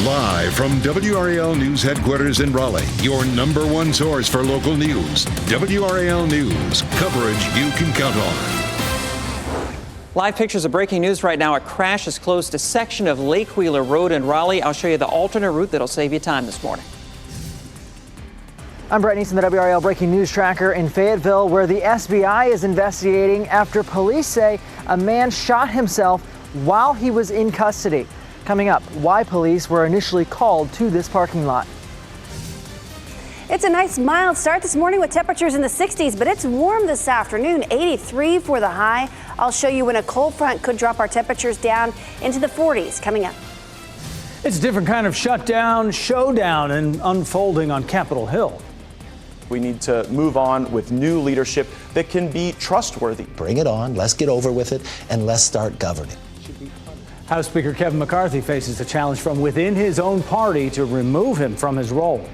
Live from WRAL News Headquarters in Raleigh, your number one source for local news. WRAL News, coverage you can count on. Live pictures of breaking news right now. A crash has closed a section of Lake Wheeler Road in Raleigh. I'll show you the alternate route that'll save you time this morning. I'm Brett Neeson, the WRAL Breaking News Tracker in Fayetteville, where the SBI is investigating after police say a man shot himself while he was in custody. Coming up, why police were initially called to this parking lot. It's a nice mild start this morning with temperatures in the 60s, but it's warm this afternoon, 83 for the high. I'll show you when a cold front could drop our temperatures down into the 40s coming up. It's a different kind of shutdown, showdown, and unfolding on Capitol Hill. We need to move on with new leadership that can be trustworthy. Bring it on, let's get over with it, and let's start governing. House Speaker Kevin McCarthy faces a challenge from within his own party to remove him from his role.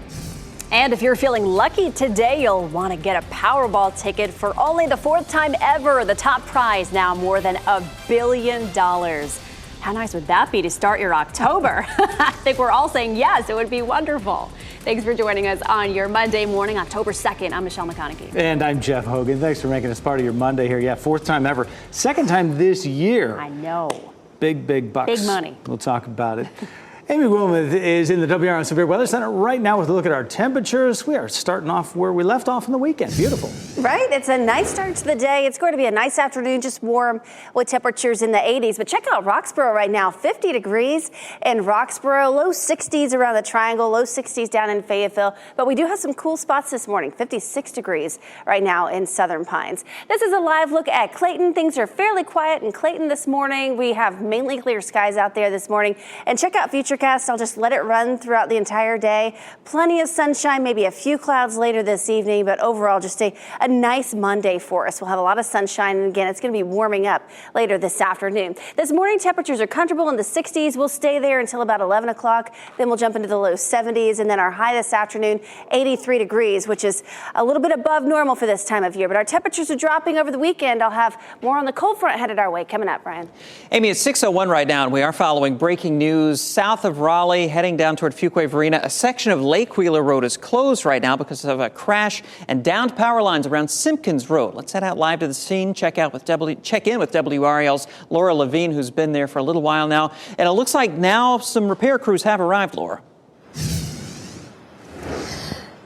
And if you're feeling lucky today, you'll want to get a Powerball ticket for only the fourth time ever. The top prize now more than $1 billion. How nice would that be to start your October? I think we're all saying yes, it would be wonderful. Thanks for joining us on your Monday morning, October 2nd. I'm Michelle McConaughey. And I'm Jeff Hogan. Thanks for making us part of your Monday here. Yeah, fourth time ever. Second time this year. I know. Big bucks. Big money. We'll talk about it. Amy Wilmoth is in the WRAL Severe Weather Center right now with a look at our temperatures. We are starting off where we left off on the weekend. Beautiful. Right? It's a nice start to the day. It's going to be a nice afternoon, just warm with temperatures in the 80s. But check out Roxborough right now, 50 degrees in Roxborough, low 60s around the Triangle, low 60s down in Fayetteville. But we do have some cool spots this morning, 56 degrees right now in Southern Pines. This is a live look at Clayton. Things are fairly quiet in Clayton this morning. We have mainly clear skies out there this morning. And check out Futurecast. I'll just let it run throughout the entire day. Plenty of sunshine, maybe a few clouds later this evening, but overall just a nice Monday for us. We'll have a lot of sunshine, and again, it's going to be warming up later this afternoon. This morning, temperatures are comfortable in the 60s. We'll stay there until about 11 o'clock. Then we'll jump into the low 70s, and then our high this afternoon, 83 degrees, which is a little bit above normal for this time of year. But our temperatures are dropping over the weekend. I'll have more on the cold front headed our way coming up, Brian. Amy, it's 6:01 right now, and we are following breaking news south of Raleigh, heading down toward Fuquay-Varina. A section of Lake Wheeler Road is closed right now because of a crash and downed power lines around Simpkins Road. Let's head out live to the scene, check in with WRAL's Laura Levine, who's been there for a little while now. And it looks like now some repair crews have arrived, Laura.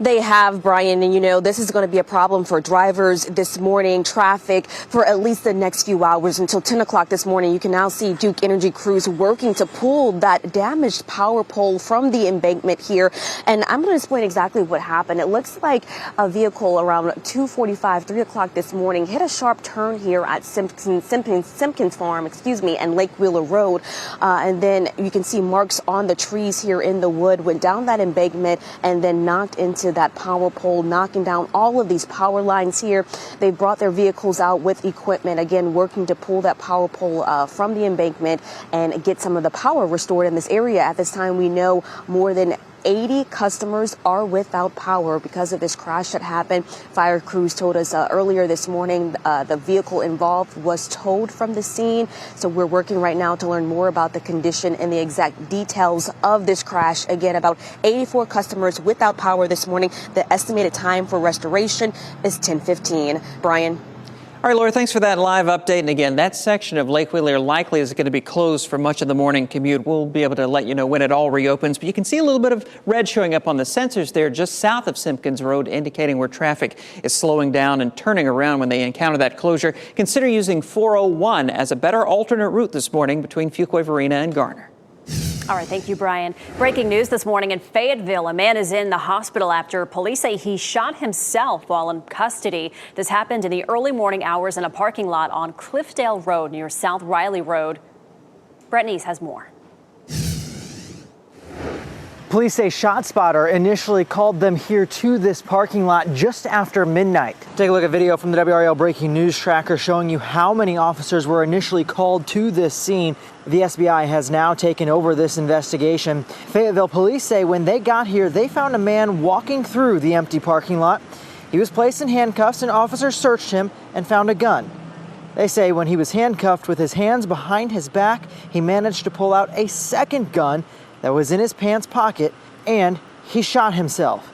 They have, Brian, and you know, this is going to be a problem for drivers this morning, traffic for at least the next few hours until 10 o'clock this morning. You can now see Duke Energy crews working to pull that damaged power pole from the embankment here. And I'm going to explain exactly what happened. It looks like a vehicle around 2:45, 3 o'clock this morning hit a sharp turn here at Simpkins Farm, and Lake Wheeler Road. And then you can see marks on the trees here in the wood, went down that embankment and then knocked into that power pole, knocking down all of these power lines here. They brought their vehicles out with equipment, again, working to pull that power pole from the embankment and get some of the power restored in this area. At this time, we know more than 80 customers are without power because of this crash that happened. Fire crews told us earlier this morning the vehicle involved was towed from the scene. So we're working right now to learn more about the condition and the exact details of this crash. Again, about 84 customers without power this morning. The estimated time for restoration is 10:15. Brian. All right, Laura, thanks for that live update. And again, that section of Lake Wheeler likely is going to be closed for much of the morning commute. We'll be able to let you know when it all reopens. But you can see a little bit of red showing up on the sensors there just south of Simpkins Road, indicating where traffic is slowing down and turning around when they encounter that closure. Consider using 401 as a better alternate route this morning between Fuquay-Varina and Garner. All right, thank you, Brian. Breaking news this morning in Fayetteville. A man is in the hospital after police say he shot himself while in custody. This happened in the early morning hours in a parking lot on Cliffdale Road near South Riley Road. Brett Neese has more. Police say ShotSpotter initially called them here to this parking lot just after midnight. Take a look at video from the WRAL Breaking News Tracker showing you how many officers were initially called to this scene. The SBI has now taken over this investigation. Fayetteville police say when they got here, they found a man walking through the empty parking lot. He was placed in handcuffs and officers searched him and found a gun. They say when he was handcuffed with his hands behind his back, he managed to pull out a second gun that was in his pants pocket, and he shot himself.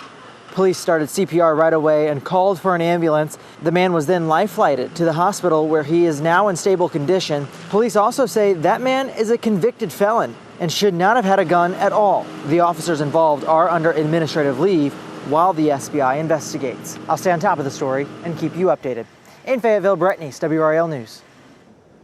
Police started CPR right away and called for an ambulance. The man was then life-flighted to the hospital where he is now in stable condition. Police also say that man is a convicted felon and should not have had a gun at all. The officers involved are under administrative leave while the SBI investigates. I'll stay on top of the story and keep you updated. In Fayetteville, Brett Neese, WRAL News.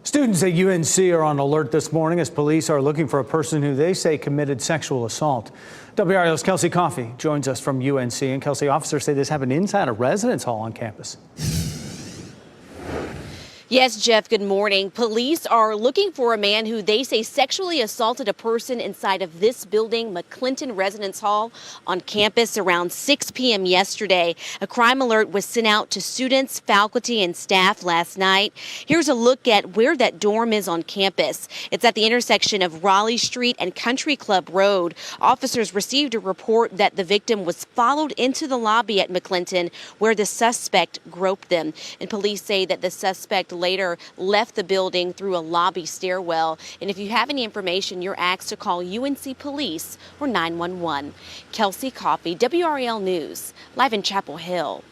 Students at UNC are on alert this morning as police are looking for a person who they say committed sexual assault. WRAL's Kelsey Coffey joins us from UNC. And Kelsey, officers say this happened inside a residence hall on campus. Yes, Jeff, good morning. Police are looking for a man who they say sexually assaulted a person inside of this building, McClinton Residence Hall, on campus around 6 p.m. yesterday. A crime alert was sent out to students, faculty, and staff last night. Here's a look at where that dorm is on campus. It's at the intersection of Raleigh Street and Country Club Road. Officers received a report that the victim was followed into the lobby at McClinton, where the suspect groped them. And police say that the suspect later left the building through a lobby stairwell. And if you have any information, you're asked to call UNC Police or 911. Kelsey Coffey, WRAL News, live in Chapel Hill.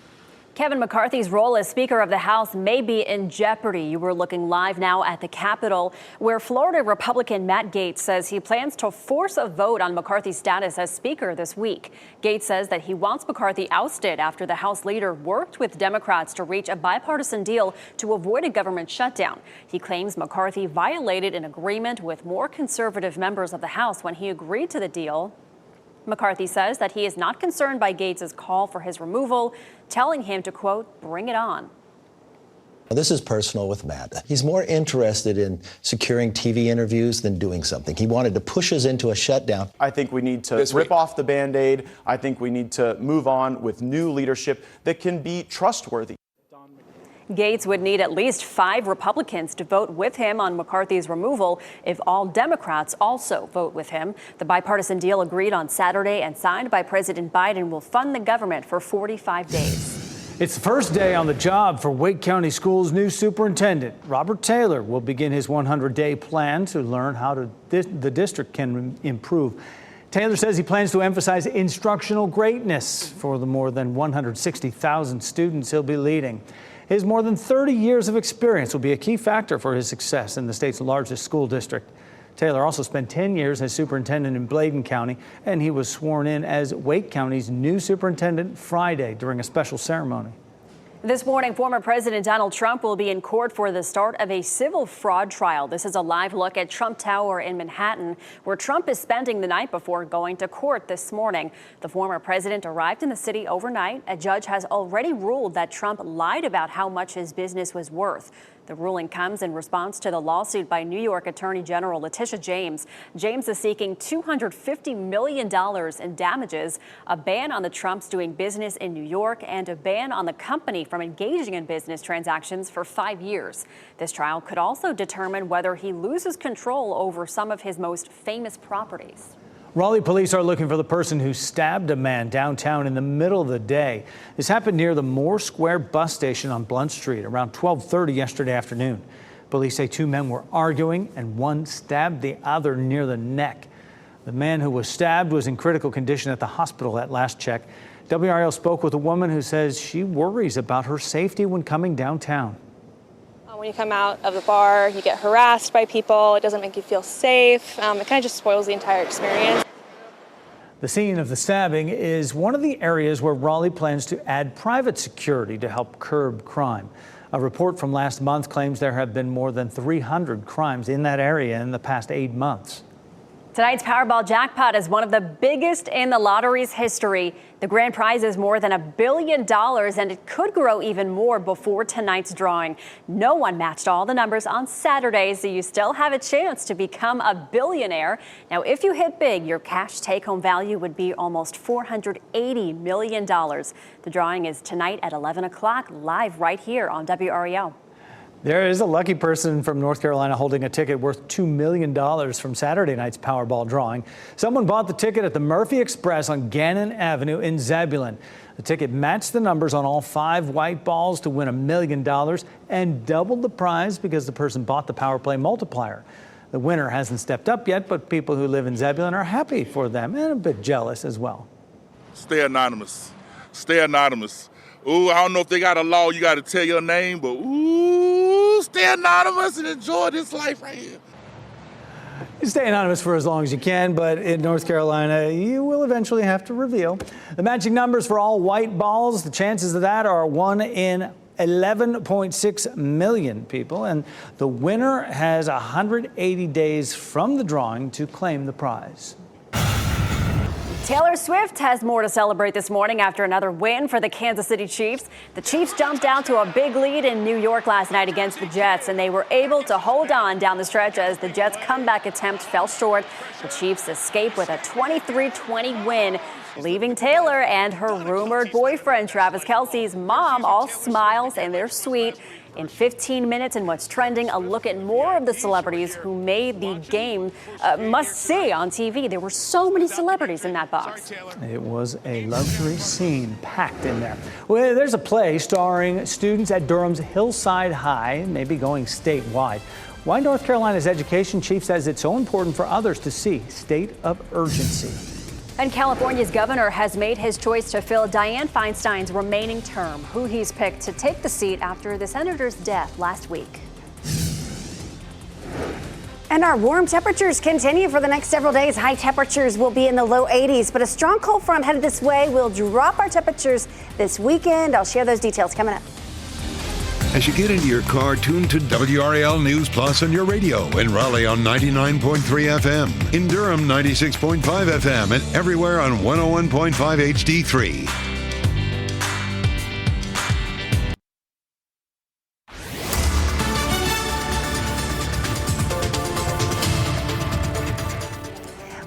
Kevin McCarthy's role as Speaker of the House may be in jeopardy. You were looking live now at the Capitol, where Florida Republican Matt Gaetz says he plans to force a vote on McCarthy's status as Speaker this week. Gaetz says that he wants McCarthy ousted after the House leader worked with Democrats to reach a bipartisan deal to avoid a government shutdown. He claims McCarthy violated an agreement with more conservative members of the House when he agreed to the deal. McCarthy says that he is not concerned by Gaetz's call for his removal, telling him to, quote, bring it on. This is personal with Matt. He's more interested in securing TV interviews than doing something. He wanted to push us into a shutdown. I think we need to rip off the Band-Aid. I think we need to move on with new leadership that can be trustworthy. Gaetz would need at least 5 Republicans to vote with him on McCarthy's removal if all Democrats also vote with him. The bipartisan deal agreed on Saturday and signed by President Biden will fund the government for 45 days. It's the first day on the job for Wake County Schools' new superintendent. Robert Taylor will begin his 100-day plan to learn how the district can improve. Taylor says he plans to emphasize instructional greatness for the more than 160,000 students he'll be leading. His more than 30 years of experience will be a key factor for his success in the state's largest school district. Taylor also spent 10 years as superintendent in Bladen County, and he was sworn in as Wake County's new superintendent Friday during a special ceremony. This morning, former President Donald Trump will be in court for the start of a civil fraud trial. This is a live look at Trump Tower in Manhattan, where Trump is spending the night before going to court this morning. The former president arrived in the city overnight. A judge has already ruled that Trump lied about how much his business was worth. The ruling comes in response to the lawsuit by New York Attorney General Letitia James. James is seeking $250 million in damages, a ban on the Trumps doing business in New York, and a ban on the company from engaging in business transactions for 5 years. This trial could also determine whether he loses control over some of his most famous properties. Raleigh police are looking for the person who stabbed a man downtown in the middle of the day. This happened near the Moore Square bus station on Blunt Street around 12:30 yesterday afternoon. Police say 2 men were arguing and one stabbed the other near the neck. The man who was stabbed was in critical condition at the hospital at last check. WRAL spoke with a woman who says she worries about her safety when coming downtown. When you come out of the bar, you get harassed by people. It doesn't make you feel safe. It kind of just spoils the entire experience. The scene of the stabbing is one of the areas where Raleigh plans to add private security to help curb crime. A report from last month claims there have been more than 300 crimes in that area in the past 8 months. Tonight's Powerball jackpot is one of the biggest in the lottery's history. The grand prize is more than $1 billion, and it could grow even more before tonight's drawing. No one matched all the numbers on Saturday, so you still have a chance to become a billionaire. Now, if you hit big, your cash take-home value would be almost $480 million. The drawing is tonight at 11 o'clock, live right here on WRAL. There is a lucky person from North Carolina holding a ticket worth $2 million from Saturday night's Powerball drawing. Someone bought the ticket at the Murphy Express on Gannon Avenue in Zebulon. The ticket matched the numbers on all 5 white balls to win $1 million and doubled the prize because the person bought the Power Play multiplier. The winner hasn't stepped up yet, but people who live in Zebulon are happy for them and a bit jealous as well. Stay anonymous. Stay anonymous. Ooh, I don't know if they got a law you got to tell your name, but ooh, stay anonymous and enjoy this life right here. You stay anonymous for as long as you can, but in North Carolina, you will eventually have to reveal. The magic numbers for all white balls, the chances of that are 1 in 11.6 million people, and the winner has 180 days from the drawing to claim the prize. Taylor Swift has more to celebrate this morning after another win for the Kansas City Chiefs. The Chiefs jumped out to a big lead in New York last night against the Jets, and they were able to hold on down the stretch as the Jets' comeback attempt fell short. The Chiefs escape with a 23-20 win, leaving Taylor and her rumored boyfriend, Travis Kelce's mom, all smiles, and they're sweet. In 15 minutes and what's trending, a look at more of the celebrities who made the game must-see on TV. There were so many celebrities in that box. It was a luxury scene packed in there. Well, there's a play starring students at Durham's Hillside High, maybe going statewide. Why North Carolina's education chief says it's so important for others to see state of urgency. And California's governor has made his choice to fill Dianne Feinstein's remaining term, who he's picked to take the seat after the senator's death last week. And our warm temperatures continue for the next several days. High temperatures will be in the low 80s, but a strong cold front headed this way will drop our temperatures this weekend. I'll share those details coming up. As you get into your car, tune to WRAL News Plus on your radio. In Raleigh on 99.3 FM. In Durham, 96.5 FM. And everywhere on 101.5 HD3.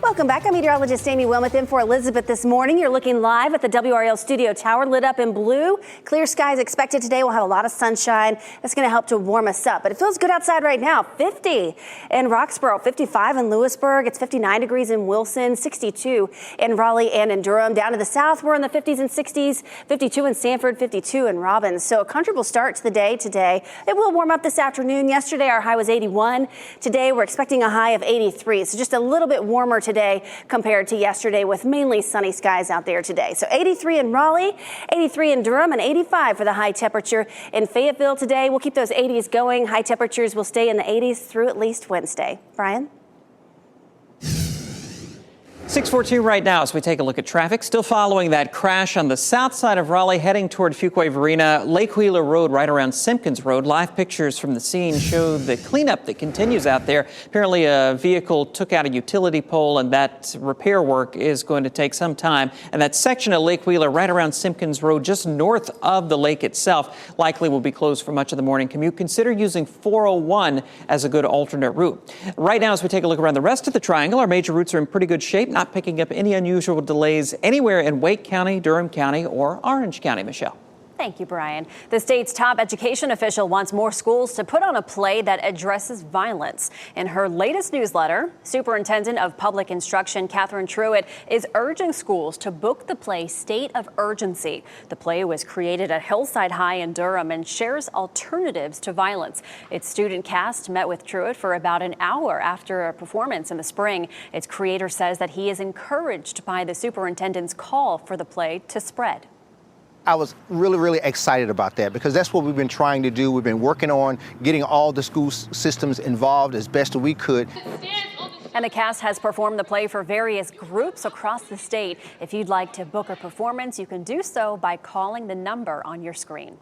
Welcome back. I'm meteorologist Amy Wilmoth in for Elizabeth this morning. You're looking live at the WRAL studio tower, lit up in blue. Clear skies expected today. We'll have a lot of sunshine. That's going to help to warm us up. But it feels good outside right now. 50 in Roxborough, 55 in Lewisburg. It's 59 degrees in Wilson, 62 in Raleigh and in Durham. Down to the south, we're in the 50s and 60s, 52 in Sanford, 52 in Robbins. So a comfortable start to the day today. It will warm up this afternoon. Yesterday, our high was 81. Today, we're expecting a high of 83. So just a little bit warmer today compared to yesterday, with mainly sunny skies out there today. So 83 in Raleigh, 83 in Durham, and 85 for the high temperature in Fayetteville today. We'll keep those 80s going. High temperatures will stay in the 80s through at least Wednesday. Brian? 6:42 right now as we take a look at traffic. Still following that crash on the south side of Raleigh, heading toward Fuquay-Varina, Lake Wheeler Road, right around Simpkins Road. Live pictures from the scene show the cleanup that continues out there. Apparently a vehicle took out a utility pole, and that repair work is going to take some time. And that section of Lake Wheeler right around Simpkins Road, just north of the lake itself, likely will be closed for much of the morning commute. Consider using 401 as a good alternate route. Right now, as we take a look around the rest of the triangle, our major routes are in pretty good shape. Not picking up any unusual delays anywhere in Wake County, Durham County, or Orange County. Michelle. Thank you, Brian. The state's top education official wants more schools to put on a play that addresses violence. In her latest newsletter, Superintendent of Public Instruction Catherine Truitt is urging schools to book the play State of Urgency. The play was created at Hillside High in Durham and shares alternatives to violence. Its student cast met with Truitt for about an hour after a performance in the spring. Its creator says that he is encouraged by the superintendent's call for the play to spread. I was really excited about that because that's what we've been trying to do. We've been working on getting all the school systems involved as best as we could. And the cast has performed the play for various groups across the state. If you'd like to book a performance, you can do so by calling the number on your screen.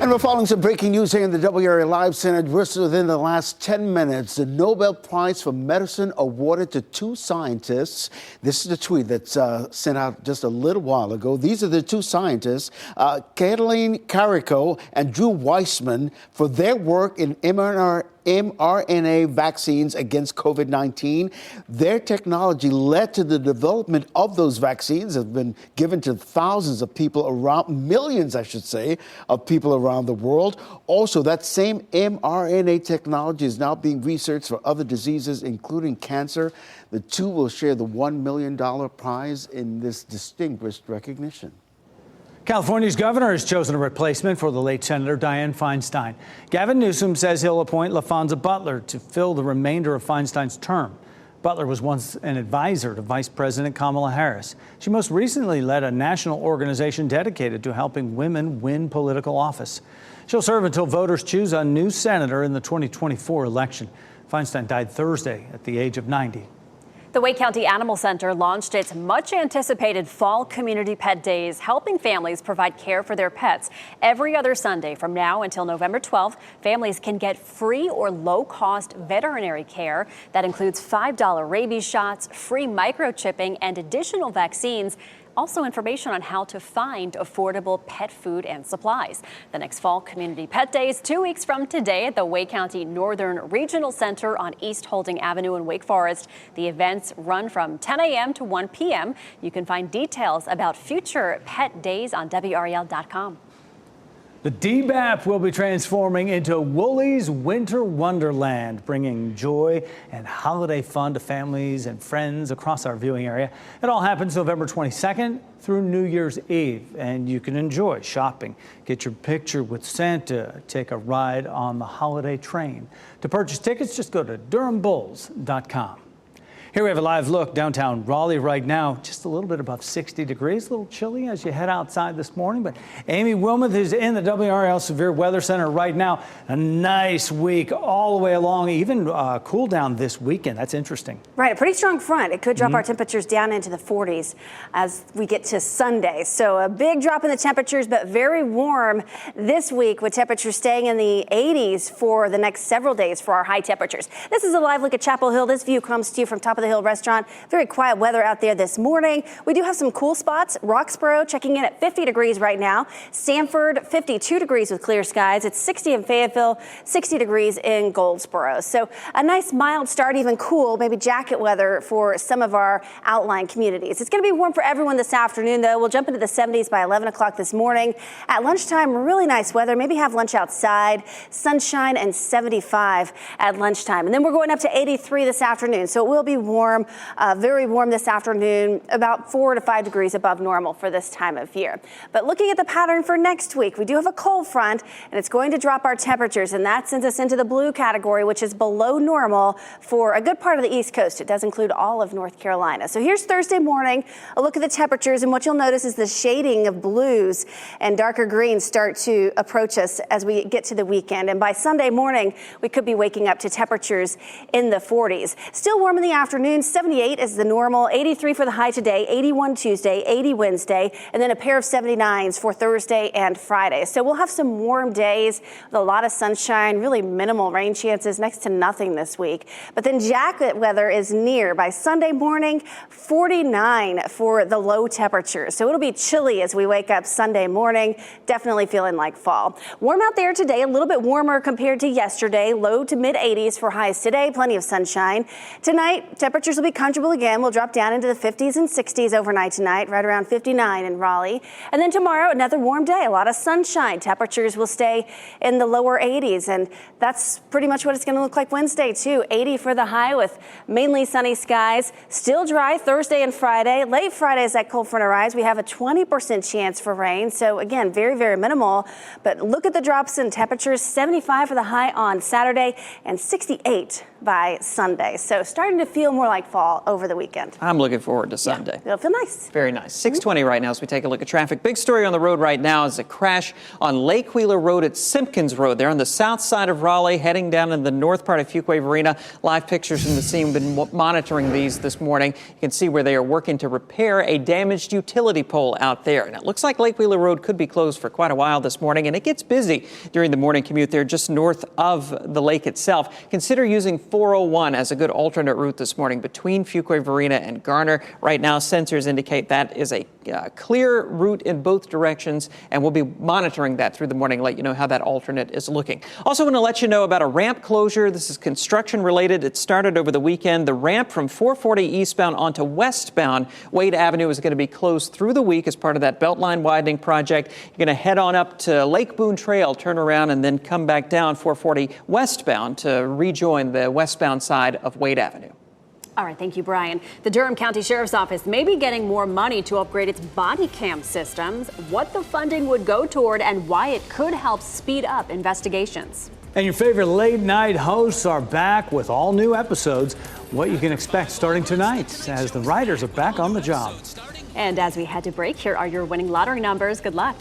And we're following some breaking news here in the WRAL Live Center. Just within the last 10 minutes, the Nobel Prize for Medicine awarded to two scientists. This is the tweet that's sent out just a little while ago. These are the two scientists, Kathleen Carrico and Drew Weissman, for their work in mRNA vaccines against COVID-19. Their technology led to the development of those vaccines, have been given to thousands of people around, millions, I should say, of people around the world. Also, that same mRNA technology is now being researched for other diseases, including cancer. The two will share the $1 million prize in this distinguished recognition. California's governor has chosen a replacement for the late Senator Dianne Feinstein. Gavin Newsom says he'll appoint LaFonza Butler to fill the remainder of Feinstein's term. Butler was once an advisor to Vice President Kamala Harris. She most recently led a national organization dedicated to helping women win political office. She'll serve until voters choose a new senator in the 2024 election. Feinstein died Thursday at the age of 90. The Wake County Animal Center launched its much-anticipated Fall Community Pet Days, helping families provide care for their pets. Every other Sunday from now until November 12th, families can get free or low-cost veterinary care. That includes $5 rabies shots, free microchipping, and additional vaccines. Also information on how to find affordable pet food and supplies. The next Fall Community Pet Days, 2 weeks from today at the Wake County Northern Regional Center on East Holding Avenue in Wake Forest. The events run from 10 a.m. to 1 p.m. You can find details about future pet days on WRAL.com. The DBAP will be transforming into Woolies Winter Wonderland, bringing joy and holiday fun to families and friends across our viewing area. It all happens November 22nd through New Year's Eve, and you can enjoy shopping, get your picture with Santa, take a ride on the holiday train. To purchase tickets, just go to DurhamBulls.com. Here we have a live look downtown Raleigh right now, just a little bit above 60 degrees, a little chilly as you head outside this morning. But Amy Wilmoth is in the WRAL Severe Weather Center right now. A nice week all the way along, even cool down this weekend. That's interesting. Right, a pretty strong front. It could drop our temperatures down into the 40s as we get to Sunday. So a big drop in the temperatures, but very warm this week with temperatures staying in the 80s for the next several days for our high temperatures. This is a live look at Chapel Hill. This view comes to you from top of the Hill Restaurant. Very quiet weather out there this morning. We do have some cool spots. Roxborough checking in at 50 degrees right now. Sanford 52 degrees with clear skies. It's 60 in Fayetteville, 60 degrees in Goldsboro. So a nice mild start, even cool, maybe jacket weather for some of our outlying communities. It's going to be warm for everyone this afternoon, though. We'll jump into the 70s by 11 o'clock this morning. At lunchtime, really nice weather. Maybe have lunch outside. Sunshine and 75 at lunchtime. And then we're going up to 83 this afternoon. So it will be warm, very warm this afternoon, about 4 to 5 degrees above normal for this time of year. But looking at the pattern for next week, we do have a cold front, and it's going to drop our temperatures, and that sends us into the blue category, which is below normal for a good part of the East Coast. It does include all of North Carolina. So here's Thursday morning, a look at the temperatures, and what you'll notice is the shading of blues and darker greens start to approach us as we get to the weekend. And by Sunday morning, we could be waking up to temperatures in the 40s. Still warm in the afternoon. 78 is the normal, 83 for the high today, 81 Tuesday, 80 Wednesday, and then a pair of 79s for Thursday and Friday. So we'll have some warm days with a lot of sunshine, really minimal rain chances, next to nothing this week. But then jacket weather is near. By Sunday morning, 49 for the low temperatures. So it'll be chilly as we wake up Sunday morning, definitely feeling like fall. Warm out there today, a little bit warmer compared to yesterday, low to mid 80s for highs today, plenty of sunshine. Tonight, temperatures will be comfortable again. We'll drop down into the 50s and 60s overnight tonight, right around 59 in Raleigh. And then tomorrow, another warm day, a lot of sunshine. Temperatures will stay in the lower 80s, and that's pretty much what it's going to look like Wednesday, too. 80 for the high with mainly sunny skies. Still dry Thursday and Friday. Late Friday, as that cold front arrives, we have a 20% chance for rain. So, again, very, very minimal. But look at the drops in temperatures. 75 for the high on Saturday and 68 by Sunday. So starting to feel more like fall over the weekend. I'm looking forward to Sunday. Yeah, it'll feel nice. Very nice. 6:20 right now as we take a look at traffic. Big story on the road right now is a crash on Lake Wheeler Road at Simpkins Road. They're on the south side of Raleigh, heading down in the north part of Fuquay-Varina. Live pictures from the scene. We've been monitoring these this morning. You can see where they are working to repair a damaged utility pole out there. And it looks like Lake Wheeler Road could be closed for quite a while this morning, and it gets busy during the morning commute there just north of the lake itself. Consider using 401 as a good alternate route this morning between Fuquay-Varina and Garner. Right now, sensors indicate that is a clear route in both directions, and we'll be monitoring that through the morning, let you know how that alternate is looking. Also want to let you know about a ramp closure. This is construction related. It started over the weekend. The ramp from 440 eastbound onto westbound Wade Avenue is going to be closed through the week as part of that Beltline widening project. You're going to head on up to Lake Boone Trail, turn around, and then come back down 440 westbound to rejoin the westbound side of Wade Avenue. All right, thank you, Brian. The Durham County Sheriff's Office may be getting more money to upgrade its body cam systems, what the funding would go toward, and why it could help speed up investigations. And your favorite late night hosts are back with all new episodes. What you can expect starting tonight as the writers are back on the job. And as we head to break, here are your winning lottery numbers. Good luck.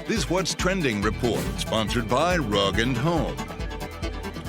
This What's Trending report, sponsored by Rug & Home.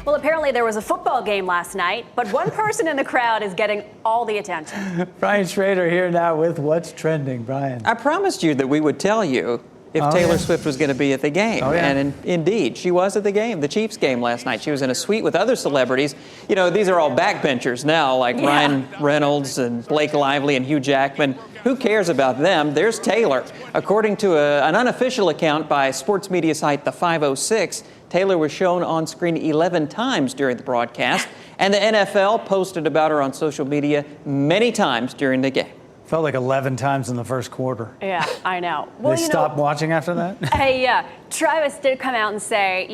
Well, apparently there was a football game last night, but one person in the crowd is getting all the attention. Brian Schrader here now with What's Trending. Brian. I promised you that we would tell you if Taylor Swift was going to be at the game. And indeed, she was at the game, the Chiefs game last night. She was in a suite with other celebrities. You know, these are all backbenchers now, like Ryan Reynolds and Blake Lively and Hugh Jackman. Who cares about them? There's Taylor. According to an unofficial account by sports media site The 506, Taylor was shown on screen 11 times during the broadcast, and the NFL posted about her on social media many times during the game. Felt like 11 times in the first quarter. Yeah, I know. Well, they stopped watching after that? Hey, Travis did come out and say,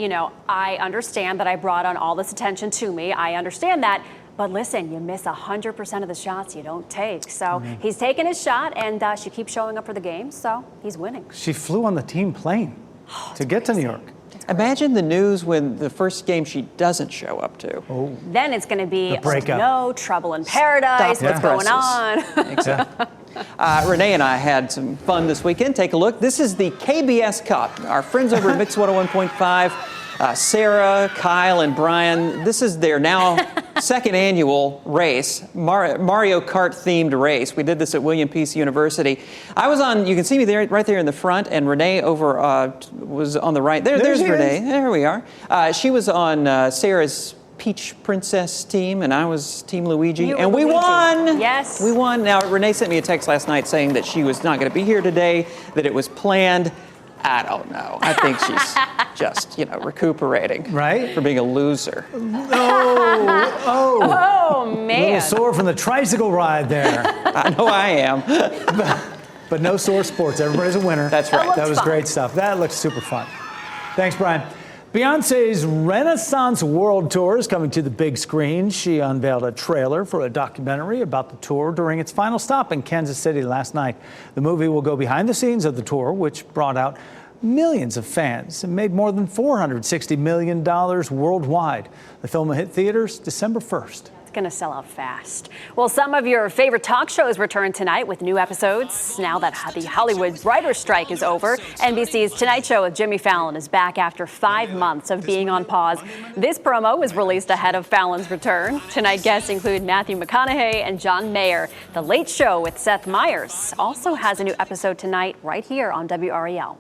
I understand that I brought on all this attention to me. I understand that. But listen, you miss 100% of the shots you don't take. So he's taking his shot, and she keeps showing up for the game, so he's winning. She flew on the team plane to get to New York. Imagine the news when the first game she doesn't show up to. Oh. Then it's going to be, breakup. no, trouble in paradise, what's going on? Exactly. Renee and I had some fun this weekend. Take a look. This is the KBS Cup. Our friends over at Mix 101.5, Sarah, Kyle, and Brian, this is their now second annual race, Mario Kart themed race. We did this at William Peace University. I was on, you can see me there, right there in the front, and Renee over was on the right. There's Renee. There we are. She was on Sarah's Peach Princess team, and I was Team Luigi, and we won! Yes. We won. Now, Renee sent me a text last night saying that she was not going to be here today, that it was planned. I don't know. I think she's just, recuperating. Right? For being a loser. Oh, man. A little sore from the tricycle ride there. I know I am. But no sore sports. Everybody's a winner. That's right. That was fun. great stuff. That looks super fun. Thanks, Brian. Beyonce's Renaissance World Tour is coming to the big screen. She unveiled a trailer for a documentary about the tour during its final stop in Kansas City last night. The movie will go behind the scenes of the tour, which brought out millions of fans and made more than $460 million worldwide. The film will hit theaters December 1st. It's going to sell out fast. Well, some of your favorite talk shows return tonight with new episodes. Now that the Hollywood writer's strike is over, NBC's Tonight Show with Jimmy Fallon is back after 5 months of being on pause. This promo was released ahead of Fallon's return. Tonight guests include Matthew McConaughey and John Mayer. The Late Show with Seth Meyers also has a new episode tonight right here on WRAL.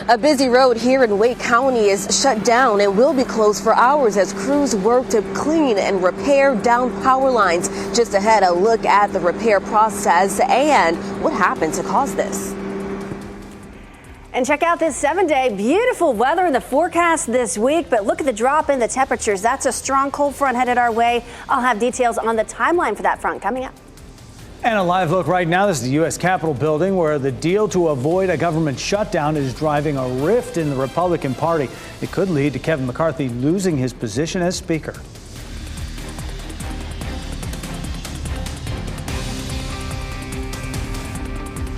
A busy road here in Wake County is shut down and will be closed for hours as crews work to clean and repair downed power lines. Just ahead, a look at the repair process and what happened to cause this. And check out this 7-day beautiful weather in the forecast this week. But look at the drop in the temperatures. That's a strong cold front headed our way. I'll have details on the timeline for that front coming up. And a live look right now. This is the U.S. Capitol building where the deal to avoid a government shutdown is driving a rift in the Republican Party. It could lead to Kevin McCarthy losing his position as Speaker.